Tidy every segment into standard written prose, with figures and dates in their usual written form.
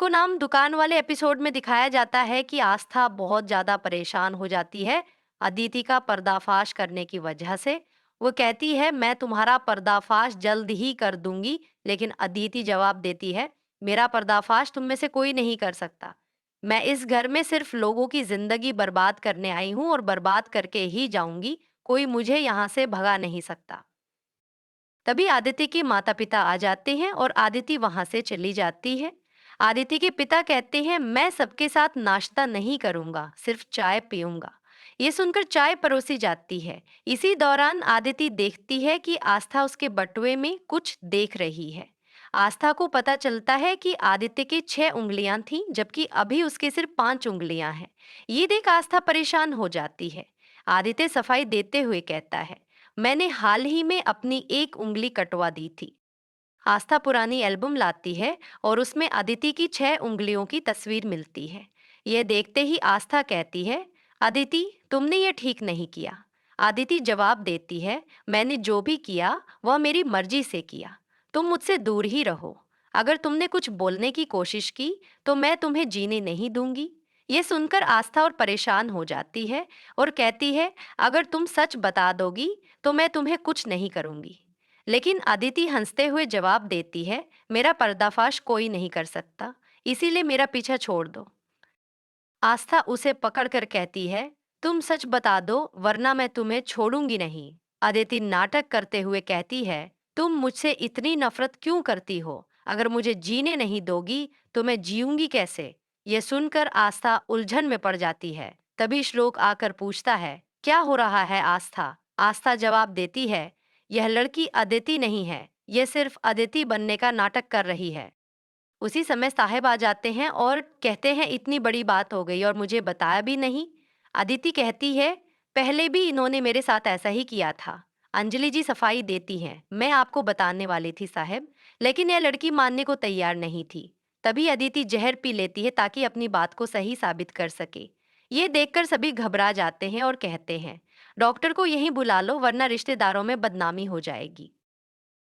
को नाम दुकान वाले एपिसोड में दिखाया जाता है कि आस्था बहुत ज्यादा परेशान हो जाती है अदिति का पर्दाफाश करने की वजह से। वो कहती है मैं तुम्हारा पर्दाफाश जल्द ही कर दूंगी, लेकिन अदिति जवाब देती है मेरा पर्दाफाश तुम में से कोई नहीं कर सकता। मैं इस घर में सिर्फ लोगों की जिंदगी बर्बाद करने आई हूँ और बर्बाद करके ही जाऊंगी। कोई मुझे यहाँ से भगा नहीं सकता। तभी आदिति के माता पिता आ जाते हैं और आदिति वहां से चली जाती है। आदिति के पिता कहते हैं मैं सबके साथ नाश्ता नहीं करूंगा, सिर्फ चाय पीऊंगा। ये सुनकर चाय परोसी जाती है। इसी दौरान आदिति देखती है कि आस्था उसके बटुए में कुछ देख रही है। आस्था को पता चलता है कि आदित्य की 6 उंगलियां थीं, जबकि अभी उसके सिर्फ 5 उंगलियां हैं। ये देख आस्था परेशान हो जाती है। आदित्य सफाई देते हुए कहता है मैंने हाल ही में अपनी एक उंगली कटवा दी थी। आस्था पुरानी एल्बम लाती है और उसमें अदिति की 6 उंगलियों की तस्वीर मिलती है। यह देखते ही आस्था कहती है अदिति तुमने ये ठीक नहीं किया। अदिति जवाब देती है मैंने जो भी किया वह मेरी मर्जी से किया। तुम मुझसे दूर ही रहो। अगर तुमने कुछ बोलने की कोशिश की तो मैं तुम्हें जीने नहीं दूंगी। ये सुनकर आस्था और परेशान हो जाती है और कहती है अगर तुम सच बता दोगी तो मैं तुम्हें कुछ नहीं करूंगी। लेकिन अदिति हंसते हुए जवाब देती है मेरा पर्दाफाश कोई नहीं कर सकता, इसीलिए मेरा पीछा छोड़ दो। आस्था उसे पकड़कर कहती है तुम सच बता दो वरना मैं तुम्हें छोड़ूंगी नहीं। अदिति नाटक करते हुए कहती है तुम मुझसे इतनी नफरत क्यों करती हो? अगर मुझे जीने नहीं दोगी तो मैं जीऊंगी कैसे? ये सुनकर आस्था उलझन में पड़ जाती है। तभी श्लोक आकर पूछता है क्या हो रहा है आस्था? आस्था जवाब देती है यह लड़की अदिति नहीं है, यह सिर्फ अदिति बनने का नाटक कर रही है। उसी समय साहब आ जाते हैं और कहते हैं इतनी बड़ी बात हो गई और मुझे बताया भी नहीं। अदिति कहती है पहले भी इन्होंने मेरे साथ ऐसा ही किया था। अंजलि जी सफाई देती हैं मैं आपको बताने वाली थी साहब, लेकिन यह लड़की मानने को तैयार नहीं थी। तभी अदिति जहर पी लेती है ताकि अपनी बात को सही साबित कर सके। ये देखकर सभी घबरा जाते हैं और कहते हैं डॉक्टर को यहीं बुला लो वरना रिश्तेदारों में बदनामी हो जाएगी।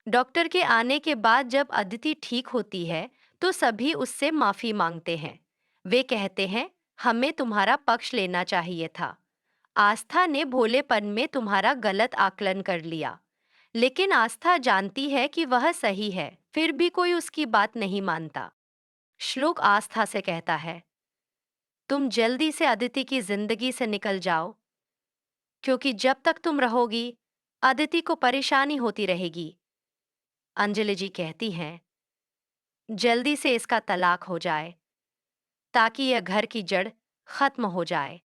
डॉक्टर के आने के बाद जब अदिति ठीक होती है तो सभी उससे माफी मांगते हैं। वे कहते हैं हमें तुम्हारा पक्ष लेना चाहिए था। आस्था ने भोलेपन में तुम्हारा गलत आकलन कर लिया। लेकिन आस्था जानती है कि वह सही है, फिर भी कोई उसकी बात नहीं मानता। श्लोक आस्था से कहता है तुम जल्दी से अदिति की जिंदगी से निकल जाओ, क्योंकि जब तक तुम रहोगी अदिति को परेशानी होती रहेगी। अंजलि जी कहती हैं जल्दी से इसका तलाक हो जाए ताकि यह घर की जड़ खत्म हो जाए।